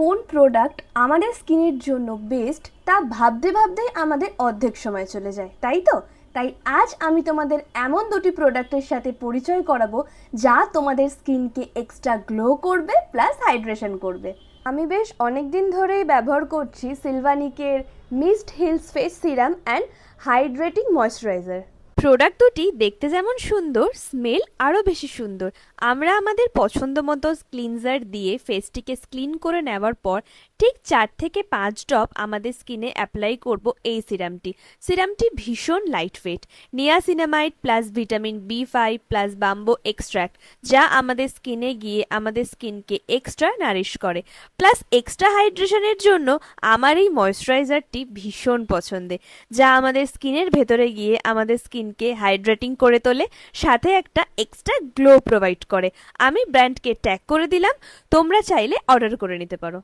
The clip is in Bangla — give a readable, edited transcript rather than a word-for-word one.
কোন প্রোডাক্ট আমাদের স্কিনের জন্য বেস্ট তা ভাবতে ভাবতেই আমাদের অর্ধেক সময় চলে যায়, তাই তো? তাই আজ আমি তোমাদের এমন দুটি প্রোডাক্টের সাথে পরিচয় করাবো যা তোমাদের স্কিনকে এক্সট্রা গ্লো করবে প্লাস হাইড্রেশন করবে। আমি বেশ অনেক দিন ধরেই ব্যবহার করছি সিলভানিকের mist hills face serum and hydrating moisturiser. Product দুটি দেখতে যেমন সুন্দর, স্মেল আরও বেশি সুন্দর। আমরা আমাদের পছন্দ মতো ক্লিনজার দিয়ে ফেসটিকে ক্লিন করে নেওয়ার পর ঠিক 4 থেকে 5 ড্রপ আমাদের স্কিনে অ্যাপ্লাই করব এই সিরামটি ভীষণ light weight, niacinamide plus vitamin বি5 প্লাস বাম্বো এক্সট্র্যাক্ট, যা আমাদের স্কিনে গিয়ে আমাদের স্কিনকে এক্সট্রা নারিশ করে। প্লাস এক্সট্রা হাইড্রেশনের জন্য আমার এই ময়শ্চারাইজারটি ভীষণ পছন্দের, যা আমাদের স্কিনের ভেতরে গিয়ে আমাদের স্কিনকে হাইড্রেটিং করে তোলে, সাথে একটা এক্সট্রা গ্লো প্রোভাইড করে। আমি ব্র্যান্ডকে ট্যাগ করে দিলাম, তোমরা চাইলে অর্ডার করে নিতে পারো।